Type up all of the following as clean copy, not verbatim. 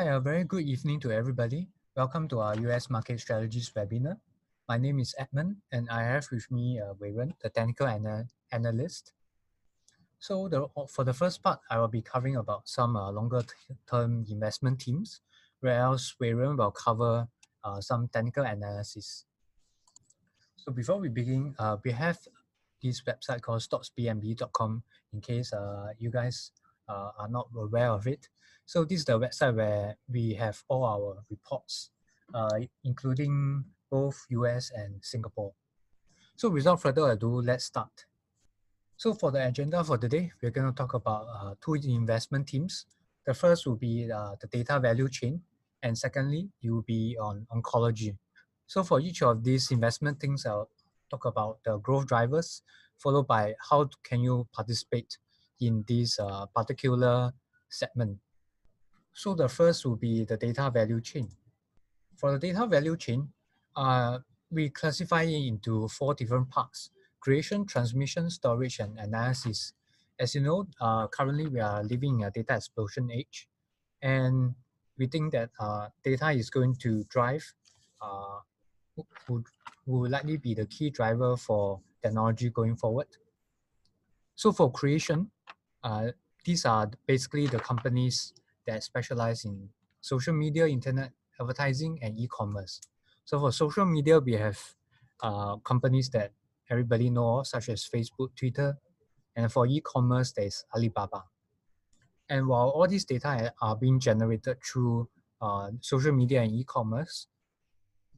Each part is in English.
Hi, a very good evening to everybody. Welcome to our US Market Strategies webinar. My name is Edmund, and I have with me Wei Ren, the technical analyst. So for the first part, I will be covering about some longer-term investment themes, whereas Wei Ren will cover some technical analysis. So before we begin, we have this website called stocksbnb.com in case you guys are not aware of it. So this is the website where we have all our reports, including both US and Singapore. So without further ado, let's start. So for the agenda for today, we're going to talk about two investment themes. The first will be the data value chain, and secondly, it will be on oncology. So for each of these investment things, I'll talk about the growth drivers, followed by how can you participate in this particular segment. So the first will be the data value chain. For the data value chain, we classify it into four different parts: creation, transmission, storage, and analysis. As you know, currently we are living in a data explosion age, and we think that data is going to drive, would likely be the key driver for technology going forward. So for creation, these are basically the companies that specialize in social media, internet advertising, and e-commerce. So for social media, we have companies that everybody knows, such as Facebook, Twitter, and for e-commerce, there's Alibaba. And while all these data are being generated through social media and e-commerce,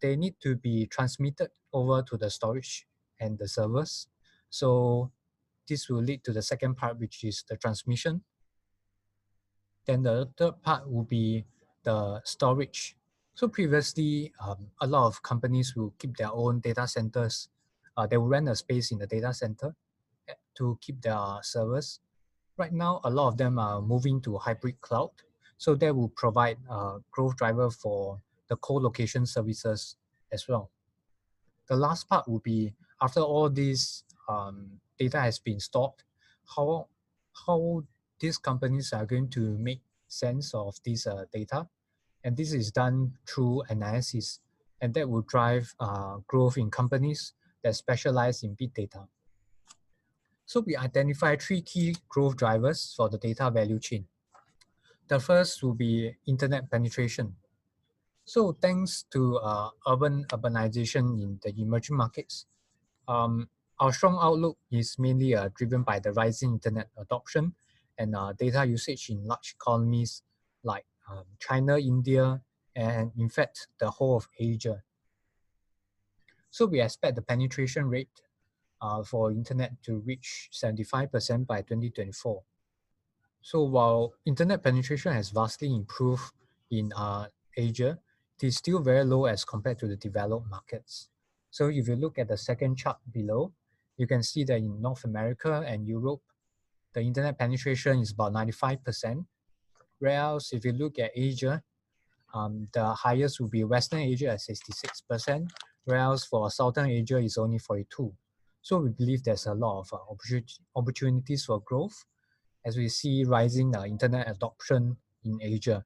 they need to be transmitted over to the storage and the servers. So this will lead to the second part, which is the transmission. Then the third part will be the storage. So previously, a lot of companies will keep their own data centers. They will rent a space in the data center to keep their servers. Right now, a lot of them are moving to hybrid cloud. So that will provide a growth driver for the co-location services as well. The last part will be, after all this data has been stored, how these companies are going to make sense of this data. And this is done through analysis, and that will drive growth in companies that specialize in big data. So we identify three key growth drivers for the data value chain. The first will be internet penetration. So thanks to urbanization in the emerging markets, our strong outlook is mainly driven by the rising internet adoption and data usage in large economies like China, India, and in fact, the whole of Asia. So we expect the penetration rate for internet to reach 75% by 2024. So while internet penetration has vastly improved in Asia, it is still very low as compared to the developed markets. So if you look at the second chart below, you can see that in North America and Europe, the internet penetration is about 95%. Whereas if you look at Asia, the highest will be Western Asia at 66%, whereas for Southern Asia is only 42%. So we believe there's a lot of opportunities for growth as we see rising internet adoption in Asia.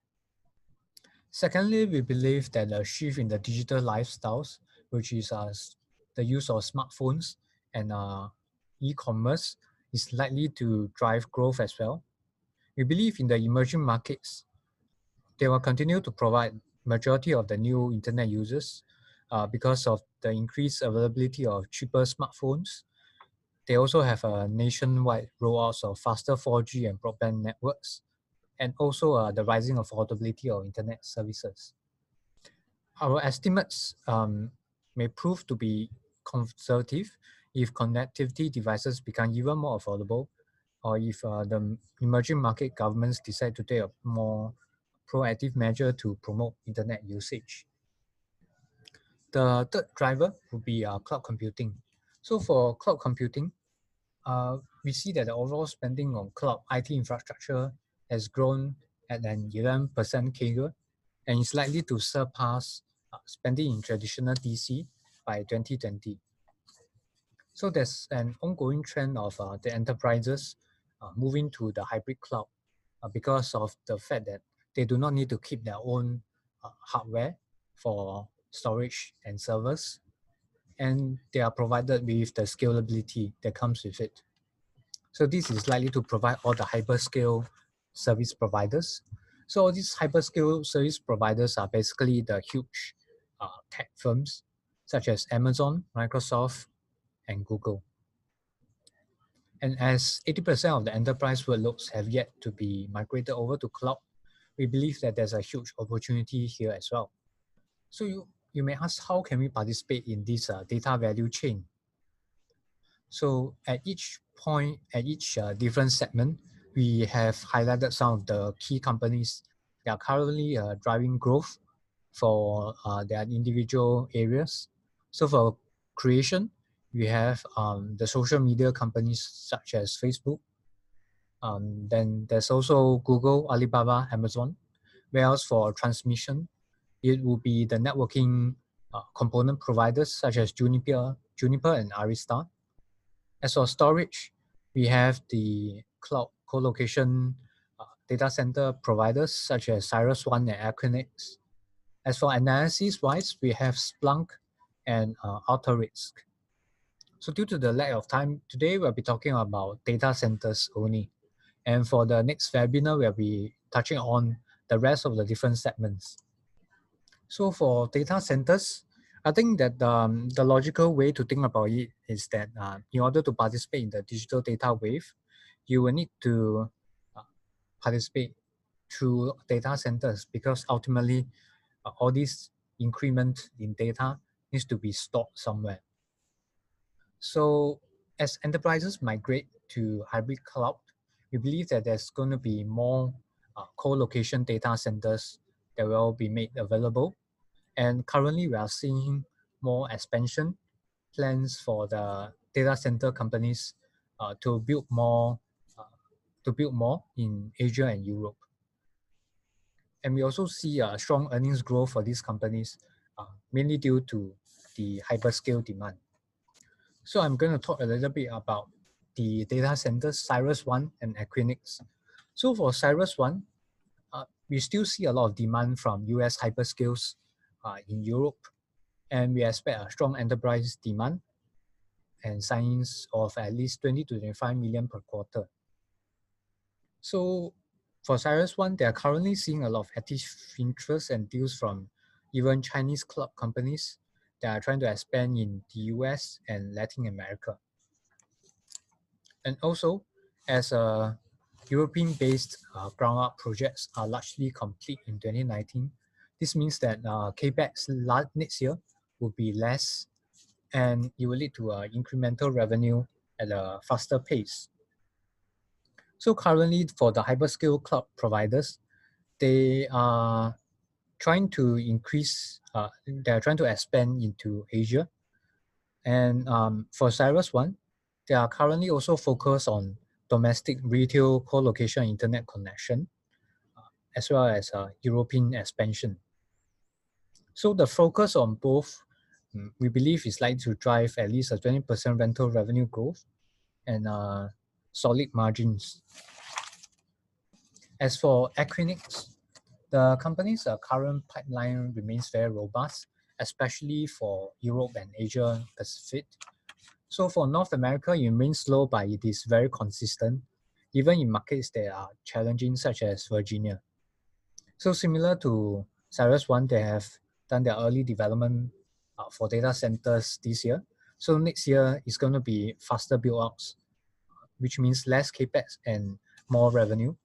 Secondly, we believe that the shift in the digital lifestyles, which is the use of smartphones and e-commerce, is likely to drive growth as well. We believe in the emerging markets, they will continue to provide majority of the new internet users because of the increased availability of cheaper smartphones. They also have a nationwide rollout of faster 4G and broadband networks, and also the rising affordability of internet services. Our estimates may prove to be conservative if connectivity devices become even more affordable, or if the emerging market governments decide to take a more proactive measure to promote internet usage. The third driver would be cloud computing. So for cloud computing, we see that the overall spending on cloud IT infrastructure has grown at an 11% CAGR and is likely to surpass spending in traditional DC by 2020. So there's an ongoing trend of the enterprises moving to the hybrid cloud because of the fact that they do not need to keep their own hardware for storage and servers, and they are provided with the scalability that comes with it. So this is likely to provide all the hyperscale service providers. So all these hyperscale service providers are basically the huge tech firms such as Amazon, Microsoft, and Google. And as 80% of the enterprise workloads have yet to be migrated over to cloud, we believe that there's a huge opportunity here as well. So you may ask, how can we participate in this data value chain? So at each point, at each different segment, we have highlighted some of the key companies that are currently driving growth for their individual areas. So for creation, we have the social media companies such as Facebook. Then there's also Google, Alibaba, Amazon. Whereas for transmission, it will be the networking component providers such as Juniper and Arista. As for storage, we have the cloud co-location data center providers such as CyrusOne and Equinix. As for analysis-wise, we have Splunk and Alterisk. So due to the lack of time, today we'll be talking about data centers only. And for the next webinar, we'll be touching on the rest of the different segments. So for data centers, I think that the logical way to think about it is that in order to participate in the digital data wave, you will need to participate through data centers, because ultimately all this increment in data needs to be stored somewhere. So as enterprises migrate to hybrid cloud, we believe that there's going to be more co-location data centers that will be made available. And currently we are seeing more expansion plans for the data center companies to build more in Asia and Europe. And we also see a strong earnings growth for these companies, mainly due to the hyperscale demand. So I'm going to talk a little bit about the data centers, CyrusOne and Equinix. So for CyrusOne, we still see a lot of demand from US hyperscales in Europe, and we expect a strong enterprise demand and signings of at least 20 to 25 million per quarter. So for CyrusOne, they are currently seeing a lot of active interest and deals from even Chinese cloud companies that are trying to expand in the US and Latin America. And also, as European-based ground-up projects are largely complete in 2019, this means that CapEx next year will be less, and it will lead to incremental revenue at a faster pace. So currently, for the hyperscale cloud providers, they are trying to increase, they are trying to expand into Asia. And for CyrusOne, they are currently also focused on domestic retail co-location internet connection, as well as European expansion. So the focus on both, we believe, is likely to drive at least a 20% rental revenue growth and solid margins. As for Equinix, the company's current pipeline remains very robust, especially for Europe and Asia Pacific. So for North America, it remains slow, but it is very consistent, even in markets that are challenging, such as Virginia. So similar to CyrusOne, they have done their early development for data centers this year. So next year is going to be faster build-outs, which means less CapEx and more revenue.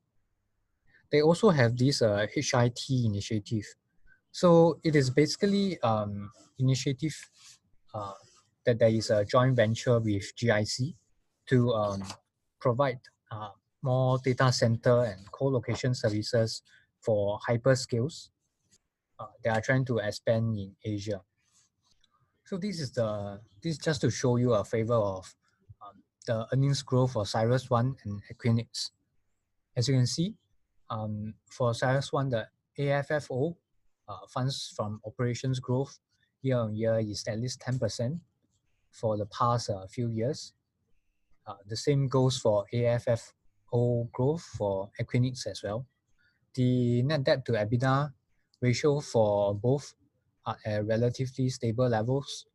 They also have this HIT initiative. So it is basically initiative that there is a joint venture with GIC to provide more data center and co-location services for hyperscales that are trying to expand in Asia. So this is just to show you a flavor of the earnings growth for CyrusOne and Equinix. As you can see, for CyrusOne, the AFFO, funds from operations growth year on year, is at least 10% for the past few years. The same goes for AFFO growth for Equinix as well. The net debt to EBITDA ratio for both are at relatively stable levels,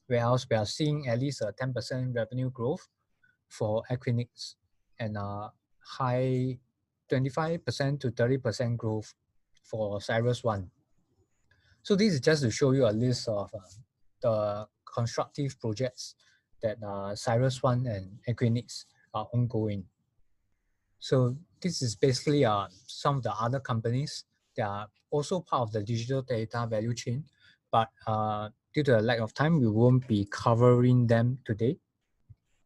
whereas we are seeing at least a 10% revenue growth for Equinix and a high 25% to 30% growth for CyrusOne. So this is just to show you a list of the constructive projects that CyrusOne and Equinix are ongoing. So this is basically some of the other companies that are also part of the digital data value chain, but due to the lack of time, we won't be covering them today.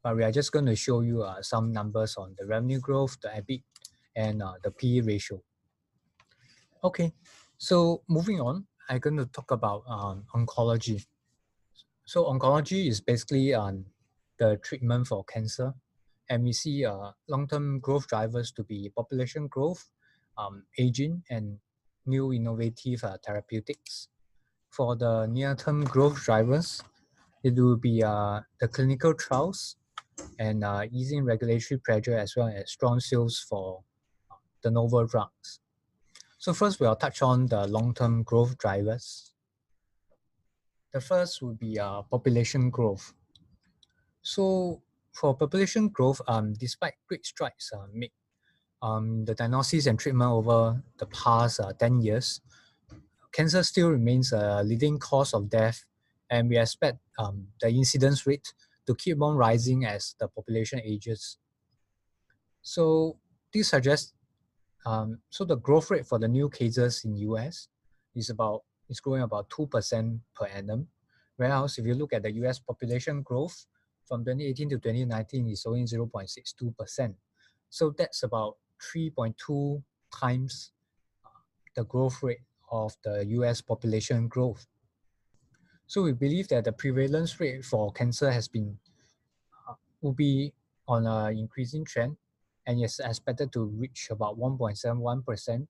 But we are just going to show you some numbers on the revenue growth, the EBIT, and the PE ratio. Okay, so moving on, I'm going to talk about oncology. So oncology is basically the treatment for cancer, and we see long-term growth drivers to be population growth, aging, and new innovative therapeutics. For the near-term growth drivers, it will be the clinical trials and easing regulatory pressure as well as strong sales for the novel drugs. So first, we'll touch on the long-term growth drivers. The first would be population growth. So for population growth, despite great strides made the diagnosis and treatment over the past 10 years, cancer still remains a leading cause of death, and we expect the incidence rate to keep on rising as the population ages. So this suggests, so the growth rate for the new cases in US is growing about 2% per annum, whereas if you look at the US population growth from 2018 to 2019 is only 0.62%. So that's about 3.2 times the growth rate of the US population growth. So we believe that the prevalence rate for cancer will be on an increasing trend, and is expected to reach about 1.71%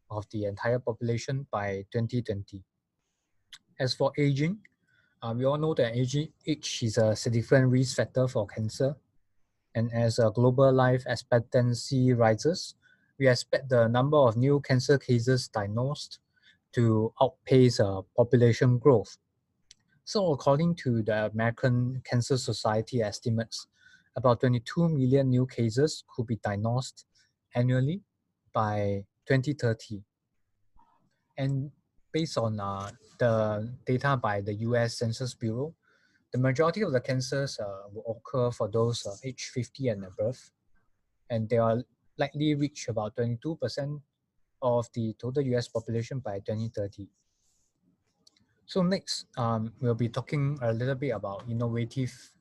of the entire population by 2020. As for aging, we all know that age is a significant risk factor for cancer, and as global life expectancy rises, we expect the number of new cancer cases diagnosed to outpace population growth. So according to the American Cancer Society estimates, about 22 million new cases could be diagnosed annually by 2030. And based on the data by the US Census Bureau, the majority of the cancers will occur for those age 50 and above, and they are likely reach about 22% of the total US population by 2030. So next, we'll be talking a little bit about innovative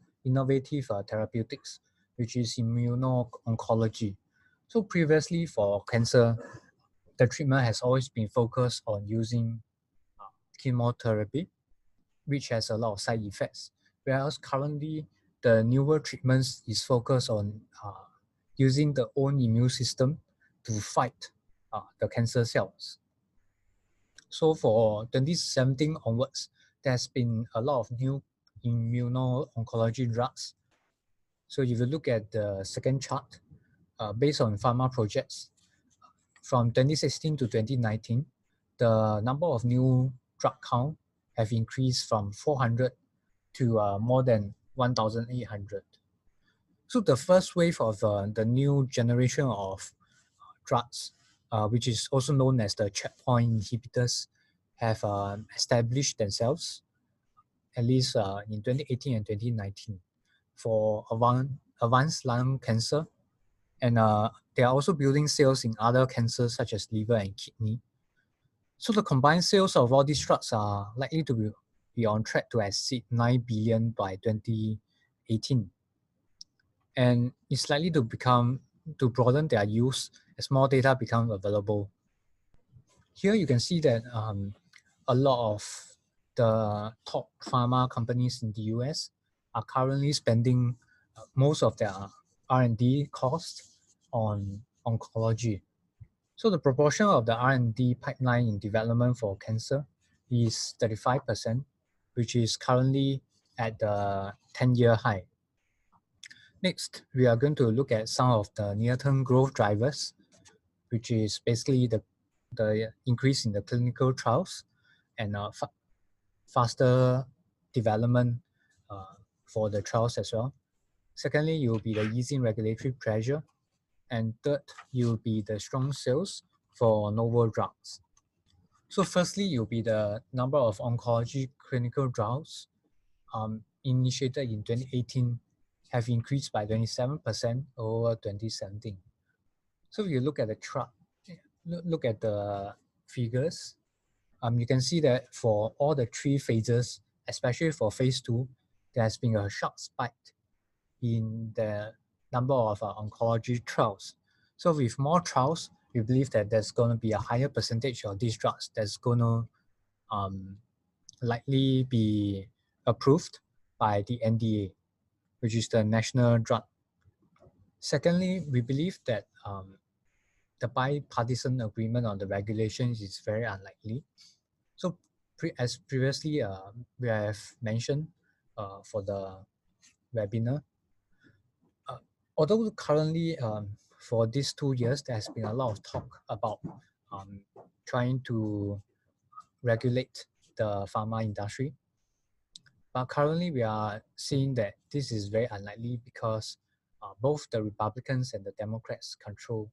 therapeutics, which is immuno-oncology. So previously for cancer, the treatment has always been focused on using chemotherapy, which has a lot of side effects. Whereas currently, the newer treatments is focused on using the own immune system to fight the cancer cells. So for 2017 onwards, there's been a lot of new immuno-oncology drugs. So if you look at the second chart, based on pharma projects, from 2016 to 2019, the number of new drug count have increased from 400 to more than 1,800. So the first wave of the new generation of drugs, which is also known as the checkpoint inhibitors, have established themselves, at least in 2018 and 2019, for advanced lung cancer. And they are also building sales in other cancers such as liver and kidney. So the combined sales of all these drugs are likely to be on track to exceed 9 billion by 2018. And it's likely to broaden their use as more data become available. Here you can see that a lot of the top pharma companies in the US are currently spending most of their R&D costs on oncology. So the proportion of the R&D pipeline in development for cancer is 35%, which is currently at the 10-year high. Next, we are going to look at some of the near-term growth drivers. which is basically the increase in the clinical trials and faster development for the trials as well. Secondly, you will be the easing regulatory pressure. And third, you will be the strong sales for novel drugs. So firstly, you'll be the number of oncology clinical trials initiated in 2018 have increased by 27% over 2017. So if you look at the chart, look at the figures, you can see that for all the 3 phases, especially for phase 2, there has been a sharp spike in the number of oncology trials. So with more trials, we believe that there's going to be a higher percentage of these drugs that's going to likely be approved by the NDA, which is the National Drug. Secondly, we believe that the bipartisan agreement on the regulations is very unlikely. So as previously we have mentioned for the webinar, although currently for these 2 years, there has been a lot of talk about trying to regulate the pharma industry. But currently we are seeing that this is very unlikely because both the Republicans and the Democrats control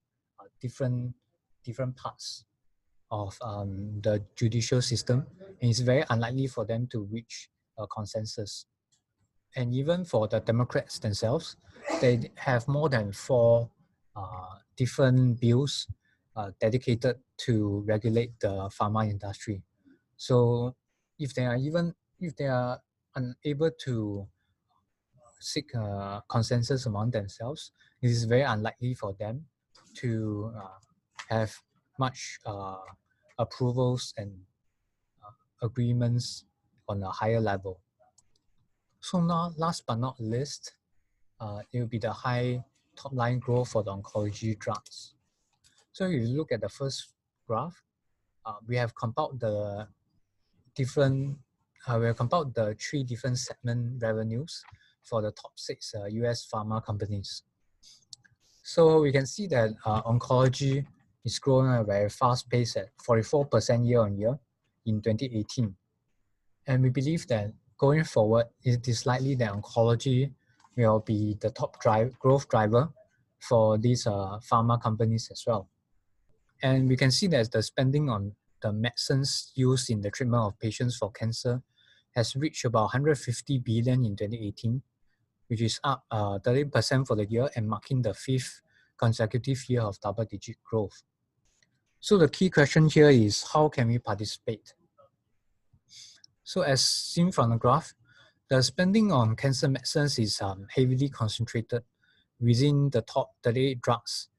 different parts of the judicial system, and it's very unlikely for them to reach a consensus. And even for the Democrats themselves, they have more than 4 different bills dedicated to regulate the pharma industry. So if they are unable to seek a consensus among themselves, it is very unlikely for them to have much approvals and agreements on a higher level. So now, last but not least, it will be the high top-line growth for the oncology drugs. So if you look at the first graph, we have compiled the 3 different segment revenues for the top 6 US pharma companies. So we can see that oncology is growing at a very fast pace at 44% year on year in 2018. And we believe that going forward, it is likely that oncology will be the top growth driver for these pharma companies as well. And we can see that the spending on the medicines used in the treatment of patients for cancer has reached about 150 billion in 2018, which is up 30% for the year and marking the 5th consecutive year of double-digit growth. So the key question here is, how can we participate? So as seen from the graph, the spending on cancer medicines is heavily concentrated within the top 38 drugs,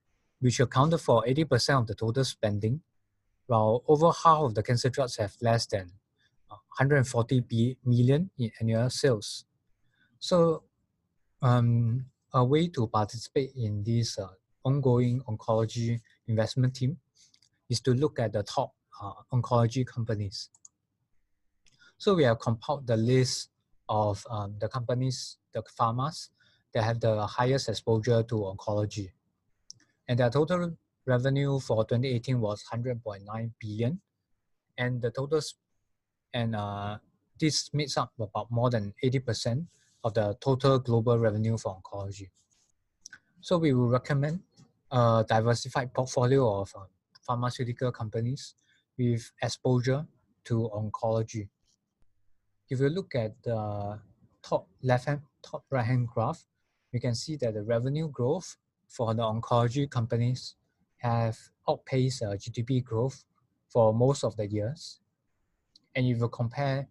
which accounted for 80% of the total spending, while over half of the cancer drugs have less than 140 million in annual sales. So a way to participate in this ongoing oncology investment team is to look at the top oncology companies. So we have compiled the list of the companies, the pharmas that have the highest exposure to oncology. And their total revenue for 2018 was 100.9 billion. And the totals, and this makes up about more than 80% of the total global revenue for oncology. So we will recommend a diversified portfolio of pharmaceutical companies with exposure to oncology. If you look at the top right-hand graph, you can see that the revenue growth for the oncology companies have outpaced GDP growth for most of the years. And if you compare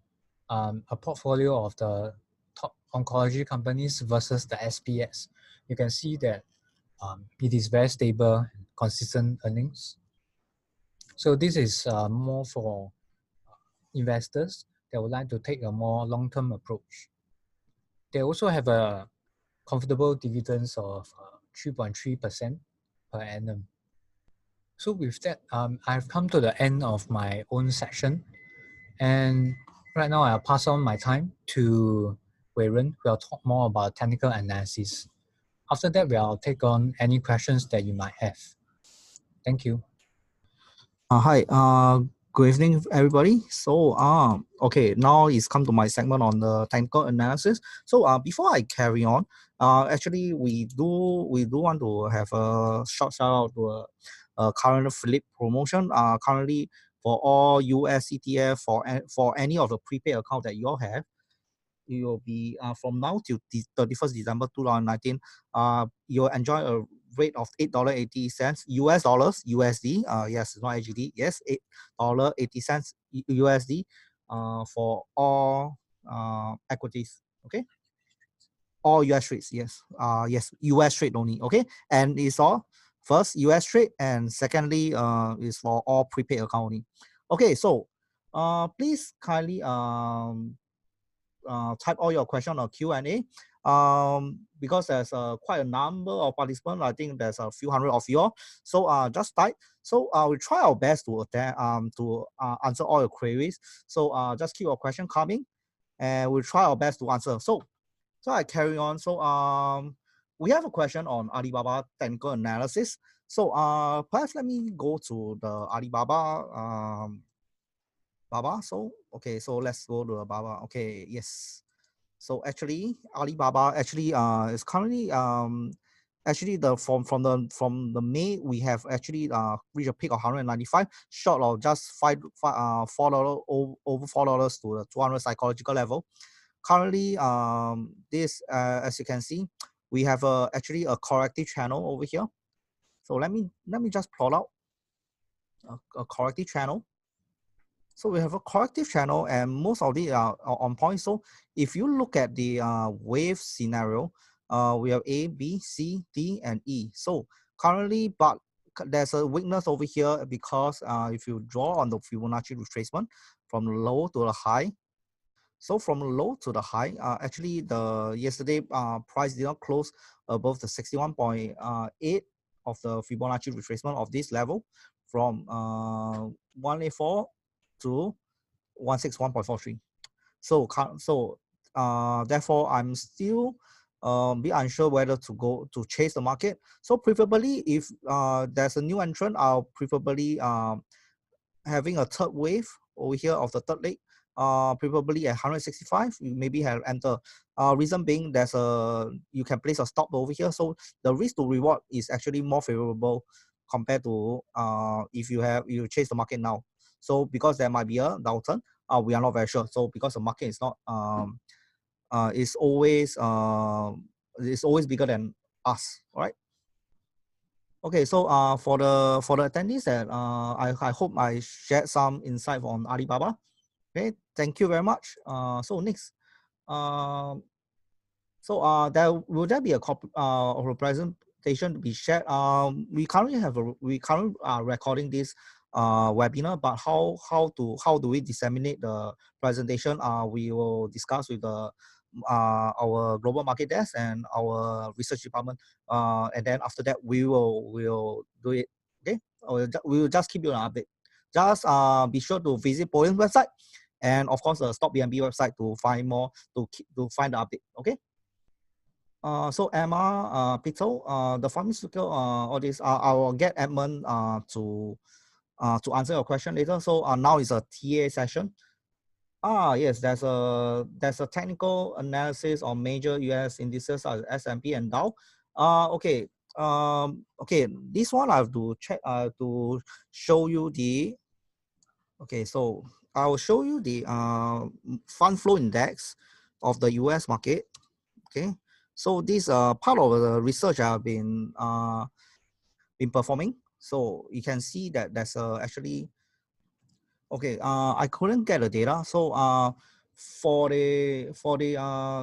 a portfolio of the top oncology companies versus the SPS, you can see that it is very stable, consistent earnings. So this is more for investors that would like to take a more long-term approach. They also have a comfortable dividends of 3.3% per annum. So with that, I've come to the end of my own section. And right now I'll pass on my time to Wei Ren, who will talk more about technical analysis. After that, we'll take on any questions that you might have. Thank you. Hi, good evening, everybody. So, okay, now it's come to my segment on the technical analysis. So, before I carry on, actually, we do want to have a short shout out to a current Phillip promotion. Currently for all US ETF for any of the prepaid account that you all have, it will be from now till 31st December 2019. You'll enjoy a rate of $8.80 US dollars USD. Yes, not AGD. Yes, $8.80 USD. For all equities. Okay, all US trades. Yes. Yes, US trade only. Okay, and it's all first US trade, and secondly is for all prepaid account only. Okay, so please kindly type all your question on Q&A, because there's quite a number of participants. I think there's a few hundred of you all. So just type. So we try our best to attend, to answer all your queries. So just keep your question coming, and we'll try our best to answer. So I carry on. So we have a question on Alibaba technical analysis. So perhaps let me go to the Alibaba Baba. So okay, so let's go to Baba. Okay, yes. So actually, Alibaba actually is currently actually from the May we have actually reached a peak of 195, short of just $4 over $4 to the 200 psychological level. Currently, this as you can see, we have actually a corrective channel over here. So let me just plot out a corrective channel. So we have a corrective channel, and most of it are on point. So if you look at the wave scenario, we have A, B, C, D, and E. So currently, but there's a weakness over here because if you draw on the Fibonacci retracement from low to the high, so from low to the high, actually the yesterday price did not close above the 61.8 of the Fibonacci retracement of this level from 184 to 161.43. So therefore I'm still be unsure whether to go to chase the market. So preferably if there's a new entrant, I'll preferably having a third wave over here of the third leg, preferably at 165, you maybe have enter. Reason being there's a you can place a stop over here, so the risk to reward is actually more favorable compared to if you chase the market now. So because there might be a downturn, we are not very sure. So because the market is not is always bigger than us, all right? Okay, so for the attendees that I hope I shared some insight on Alibaba. Okay, thank you very much. So next, will there be a copy of a presentation to be shared? We currently recording this webinar, but how do we disseminate the presentation? We will discuss with the our global market desk and our research department, and then after that we'll do it. Okay, we will just keep you an update. Just be sure to visit Polian's website, and of course the Stop BNB website to find more, to find the update. Okay. So Emma, Peter, the pharmaceutical, all this, I will get Edmund to answer your question later. So now is a TA session. Yes, there's a technical analysis on major US indices such as S&P and Dow. Okay. Okay, this one I have to check to show you the. Okay, so I will show you the fund flow index of the US market. Okay, so this part of the research I've been performing. So you can see that there's actually. Okay, I couldn't get the data. So for the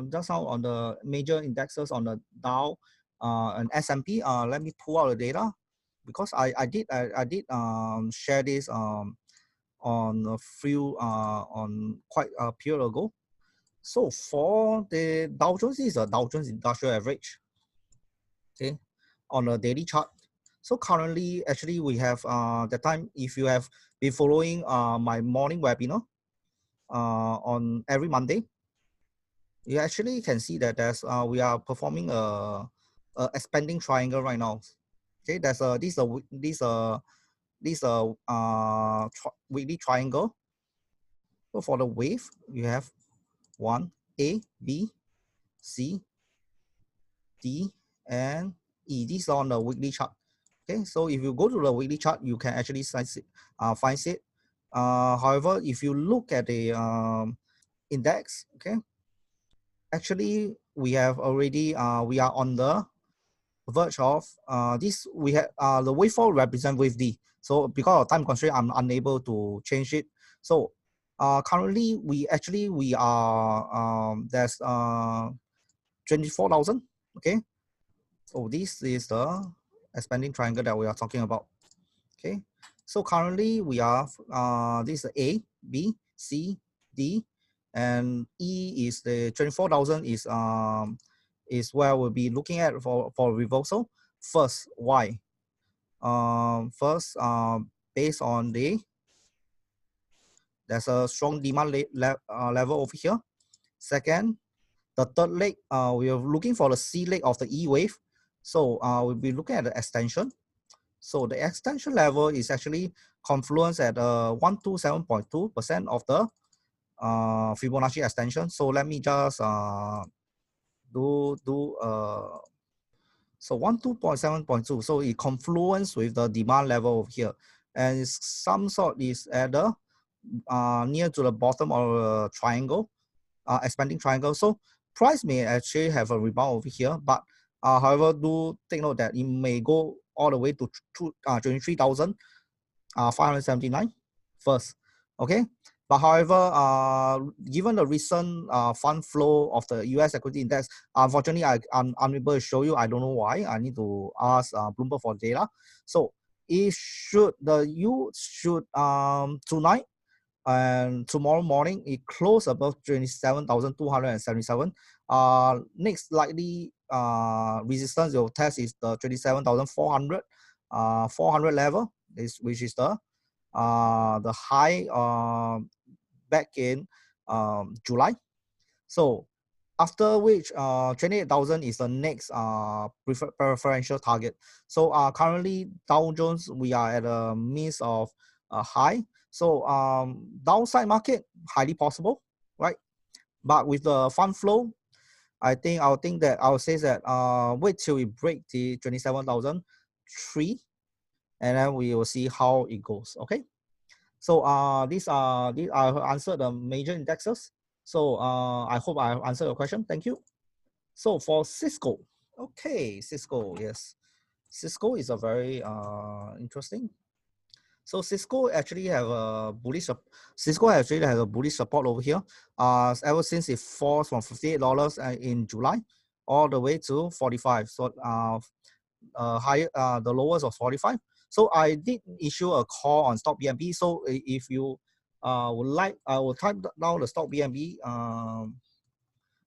just now on the major indexes on the Dow and S&P, let me pull out the data, because I did share this on a few on quite a period ago. So for the Dow Jones, is a Dow Jones Industrial Average. Okay, on a daily chart. So currently, actually, we have the time. If you have been following my morning webinar on every Monday, you actually can see that there's we are performing a expanding triangle right now. Okay, there's a weekly triangle. So for the wave, you have 1, A, B, C, D, and E. These are on the weekly chart. Okay, so if you go to the weekly chart, you can actually find it. However, if you look at the index, okay, actually we have already we are on the verge of this. We have the waveform represent wave D. So because of time constraint, I'm unable to change it. So currently we are there's 24,000. Okay, so this is the expanding triangle that we are talking about. Okay, so currently we are this is A, B, C, D, and E is the 24,000 is where we'll be looking at for reversal. First, why? First, based on there's a strong demand level over here. Second, the third leg, we are looking for the C leg of the E wave. So we'll be looking at the extension. So the extension level is actually confluence at 127.2% of the Fibonacci extension. So let me just so 12.7.2. So it confluence with the demand level over here, and some sort is at the near to the bottom of a triangle, expanding triangle. So price may actually have a rebound over here, but however, do take note that it may go all the way to 23,579 first. Okay, but however, given the recent fund flow of the US equity index, unfortunately, I'm unable to show you. I don't know why. I need to ask Bloomberg for data. So it should tonight and tomorrow morning it closed above 27,277. Next likely resistance you'll test is the 27,400 400 level, which is the high back in July. So after which 28,000 is the next preferential target. So currently Dow Jones, we are at a midst of a high. So downside market highly possible, right? But with the fund flow, I think I'll say that wait till we break the 27,003, and then we will see how it goes. Okay. So these I answered the major indexes. So I hope I have answered your question. Thank you. So for Cisco, okay, Cisco, yes, Cisco is a very interesting. So Cisco actually have a bullish. Cisco actually has a bullish support over here. Ever since it falls from $58 in July all the way to 45. So higher, the lowest was 45. So I did issue a call on stock BNB. So if you would like, I will type down the stock BNB.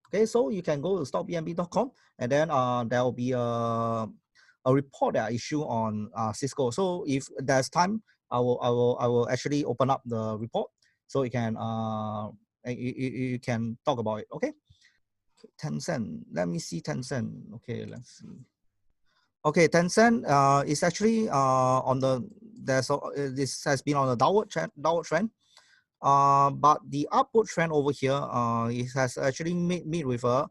Okay, so you can go to stockbnb.com, and then there will be a report that I issue on Cisco. So if there's time, I will actually open up the report so you can talk about it. Okay. Tencent. Let me see Tencent. Okay, let's see. Okay, Tencent is actually on the this has been on a downward trend. But the upward trend over here, it has actually meet with a,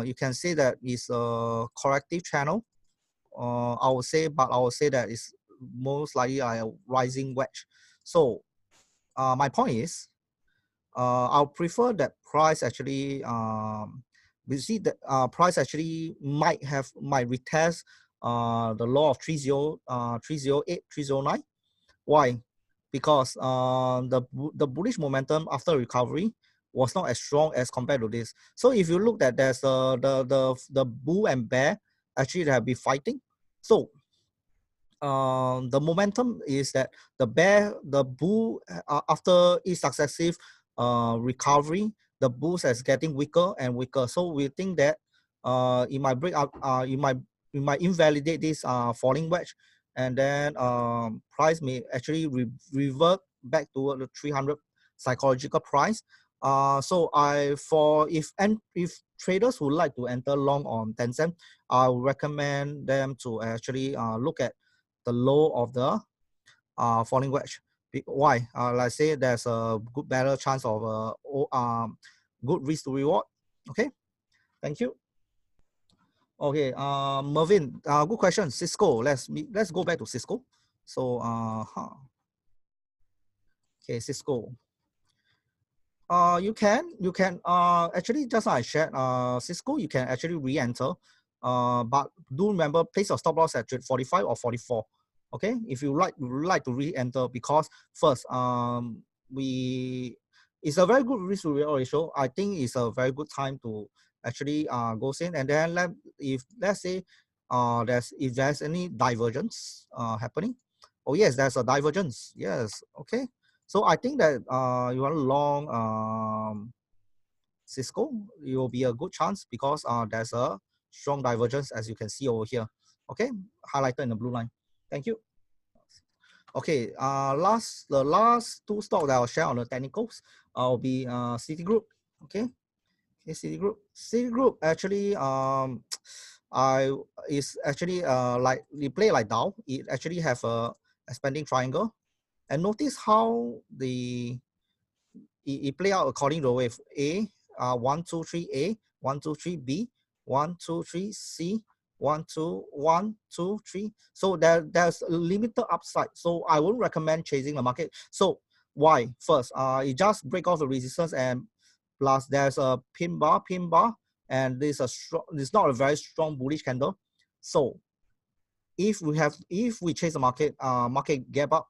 you can say that is a corrective channel. I would say that it's most likely a rising wedge. So my point is, I'll prefer that price actually, we see that price actually might retest the law of 308, 309. Why? Because the bullish momentum after recovery was not as strong as compared to this. So if you look at there's the bull and bear actually have been fighting. So the momentum is that the bull after each successive recovery, the bulls is getting weaker and weaker. So we think that it might break up, it might invalidate this falling wedge, and then price may actually revert back to the 300 psychological price. If traders would like to enter long on Tencent, I would recommend them to actually look at the low of the falling wedge. Why? Let's say there's a better chance of good risk to reward. Okay, thank you. Okay, Mervin, good question. Cisco, let's go back to Cisco. So, okay, Cisco. You can actually just like I shared, Cisco, you can actually re-enter, but do remember place your stop loss at 45 or 44. Okay, if you like to re-enter, because first, it's a very good risk to reward ratio. I think it's a very good time to actually go in, and then let's say if there's any divergence happening. Oh yes, there's a divergence. Yes, okay. So I think that you want long Cisco, it will be a good chance because there's a strong divergence as you can see over here. Okay, highlighted in the blue line. Thank you. Okay, the last two stocks that I'll share on the technicals will be Citigroup. Okay, Citigroup actually is actually like we play like Dow. It actually have a expanding triangle, and notice how it play out according to the wave. A, 1, 2, 3 A, 1, 2, 3 B, 1, 2, 3 C, 1, 2, 1, 2, 3. So there's a limited upside. So I wouldn't recommend chasing the market. So why? First, it just break off the resistance, and plus there's a pin bar, and this it's not a very strong bullish candle. So if we chase the market gap up,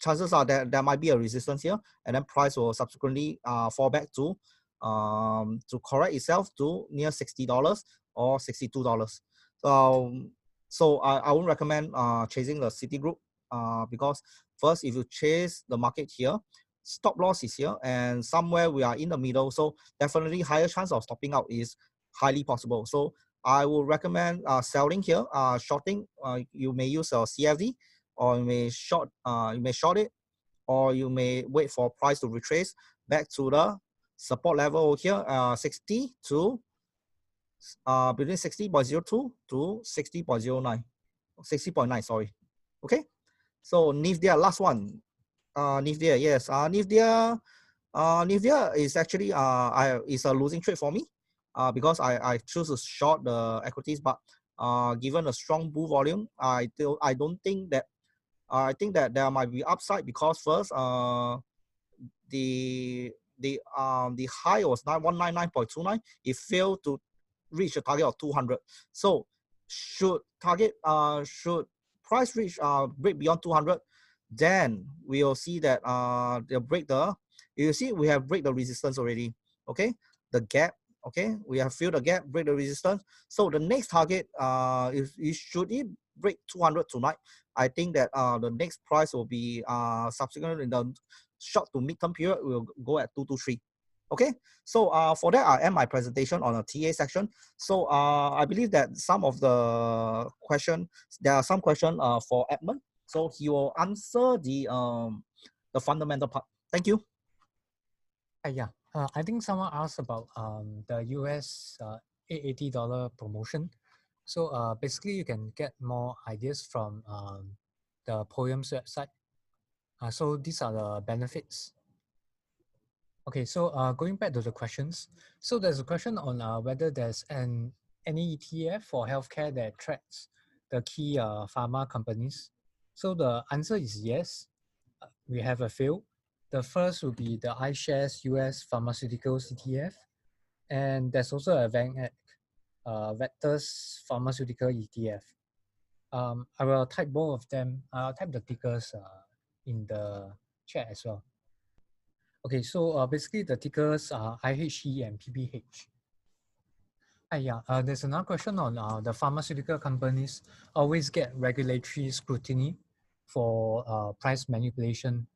chances are that there might be a resistance here, and then price will subsequently fall back to correct itself to near $60 or $62. So I wouldn't recommend chasing the Citigroup because first, if you chase the market here, stop loss is here, and somewhere we are in the middle, so definitely higher chance of stopping out is highly possible. So I would recommend selling here, shorting. You may use a CFD, or you may short it, or you may wait for price to retrace back to the support level over here, 60 to between 60.02 to 60.09, 60.9. Sorry. Okay. So Nvidia, last one. Nvidia, yes. Nvidia is actually is a losing trade for me because I choose to short the equities, but given a strong bull volume, I don't think that I think that there might be upside because first the high was 199.29. It failed to reach a target of 200. So should price reach break beyond 200, then we'll see that they'll break the, you see we have break the resistance already. Okay, the gap. Okay, we have filled the gap, break the resistance. So the next target should it break 200 tonight, I think that the next price will be subsequent in the short to mid-term period will go at 223. Okay, so for that, I end my presentation on a TA section. So I believe that some of the question, there are some question for Edmund. So he will answer the fundamental part. Thank you. Yeah, I think someone asked about the US $880 promotion. So basically, you can get more ideas from the Poem's website. So these are the benefits. Okay, so going back to the questions. So there's a question on whether there's any ETF for healthcare that tracks the key pharma companies. So the answer is yes. We have a few. The first will be the iShares US Pharmaceuticals ETF. And there's also a VanEck Vectors Pharmaceutical ETF. I will type both of them. I'll type the tickers in the chat as well. Okay, so basically the tickers are IHE and PPH. Yeah, there's another question on the pharmaceutical companies always get regulatory scrutiny for price manipulation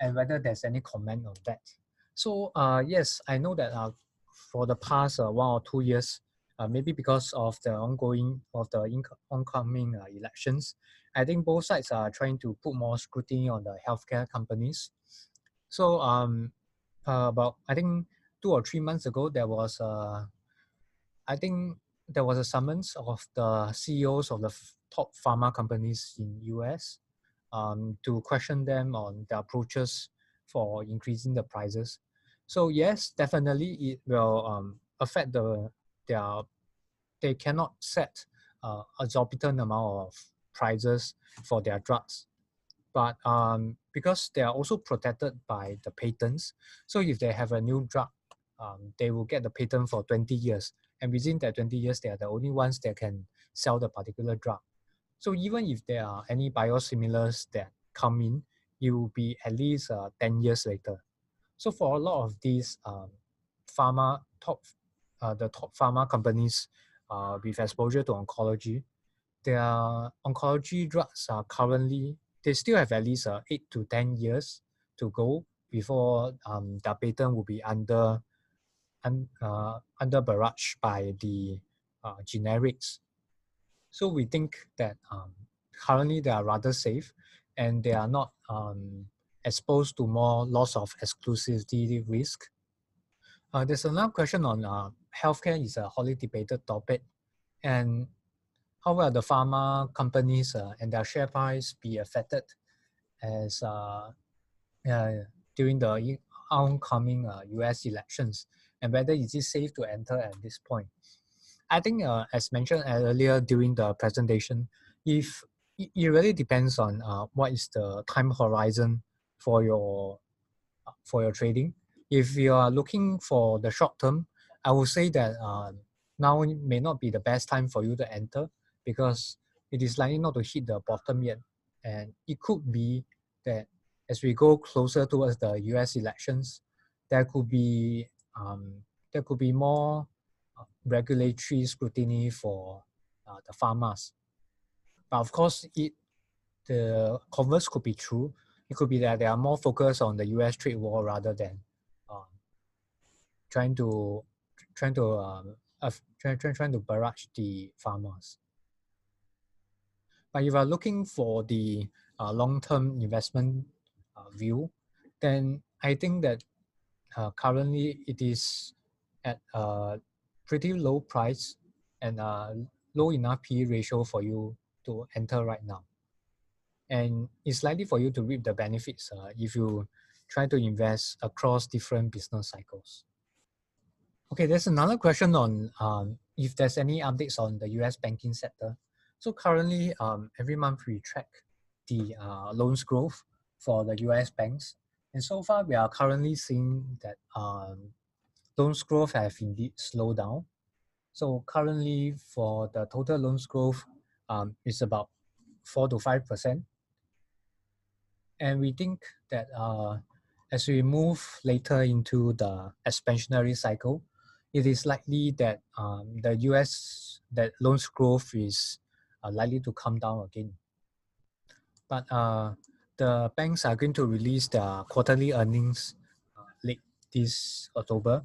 and whether there's any comment on that. So yes, I know that for the past 1 or 2 years, maybe because of the oncoming elections, I think both sides are trying to put more scrutiny on the healthcare companies. So about, I think, 2 or 3 months ago, there was a summons of the CEOs of the top pharma companies in US to question them on the approaches for increasing the prices. So yes, definitely it will affect their they cannot set exorbitant amount of prices for their drugs. But because they are also protected by the patents, so if they have a new drug, they will get the patent for 20 years. And within that 20 years, they are the only ones that can sell the particular drug. So even if there are any biosimilars that come in, it will be at least 10 years later. So for a lot of these the top pharma companies with exposure to oncology, their oncology drugs are currently, they still have at least 8 to 10 years to go before their patent will be under barrage by the generics. So we think that currently they are rather safe and they are not exposed to more loss of exclusivity risk. There's another question on healthcare is a hotly debated topic, and how will the pharma companies and their share price be affected as during the oncoming US elections, and whether is it safe to enter at this point? I think as mentioned earlier during the presentation, if it really depends on what is the time horizon for your trading. If you are looking for the short term, I would say that now may not be the best time for you to enter because it is likely not to hit the bottom yet. And it could be that as we go closer towards the US elections, there could be more regulatory scrutiny for the pharmas. But of course, the converse could be true. It could be that they are more focused on the US trade war rather than trying to barrage the farmers. But if you are looking for the long-term investment view, then I think that currently it is at a pretty low price and low enough PE ratio for you to enter right now. And it's likely for you to reap the benefits if you try to invest across different business cycles. Okay, there's another question on if there's any updates on the US banking sector. So currently, every month we track the loans growth for the US banks. And so far, we are currently seeing that loans growth have indeed slowed down. So currently, for the total loans growth, it's about 4 to 5%. And we think that as we move later into the expansionary cycle, it is likely that the US, that loans growth is likely to come down again. But the banks are going to release their quarterly earnings late this October.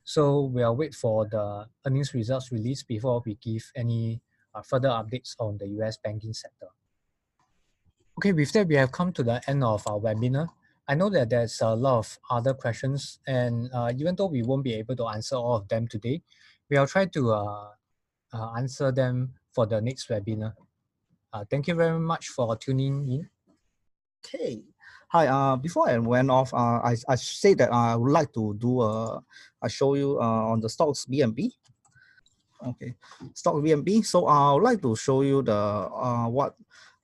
So we'll wait for the earnings results release before we give any further updates on the US banking sector. Okay, with that, we have come to the end of our webinar. I know that there's a lot of other questions, and even though we won't be able to answer all of them today, we'll try to answer them for the next webinar. Thank you very much for tuning in. Okay. Hi. Before I went off, I said that I would like to do I show you on the stocks BNB. Okay, stock BNB. So I would like to show you the what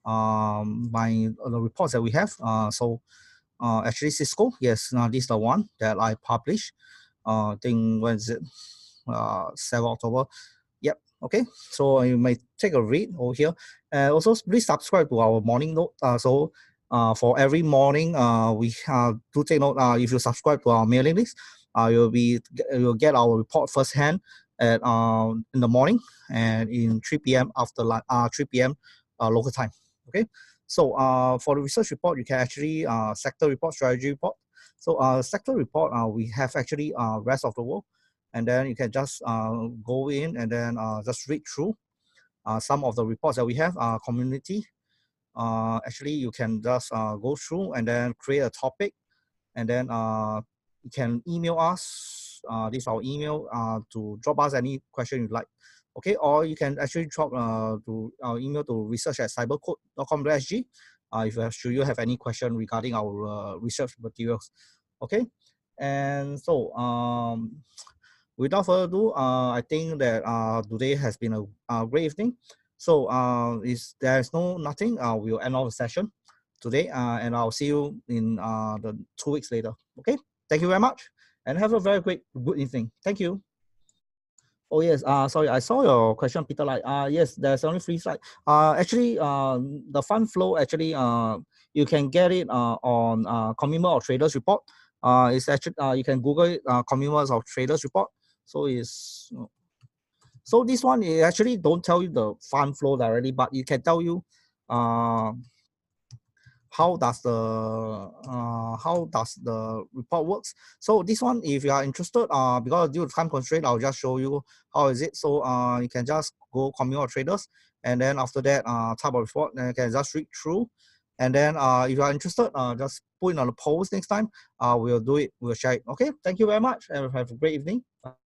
the reports that we have. Actually Cisco, yes, this is the one that I published. I think when is it? 7 October. Yep. Okay. So you may take a read over here. Also, please subscribe to our morning note. For every morning, we do take note. If you subscribe to our mailing list, you'll get our report firsthand at in the morning and in 3 p.m. after 3 p.m. Local time. Okay. So for the research report, you can actually sector report, strategy report. So sector report, we have actually rest of the world, and then you can just go in and then just read through some of the reports that we have. Community, actually you can just go through and then create a topic, and then you can email us. This is our email to drop us any question you like. Okay, or you can actually drop to our email to research@cybercode.com.sg should you have any question regarding our research materials. Okay, and so without further ado, I think that today has been a great evening. So if there's nothing, we'll end all the session today, and I'll see you in the 2 weeks later. Okay, thank you very much, and have a very good evening. Thank you. Oh yes, sorry, I saw your question, Peter. Like, yes, there's only 3 slides. Actually, the fund flow actually, you can get it on Consumer or Traders Report. It's actually you can Google it, Consumers or Traders Report. So it's so this one it actually don't tell you the fund flow directly, but it can tell you how does the report works. So this one, if you are interested, because due to time constraint, I'll just show you how is it. So you can just go Consumer Traders, and then after that type of report, and you can just read through. And then if you are interested, just put it on the post next time. We'll do it. We'll share it. Okay. Thank you very much, and have a great evening. Bye.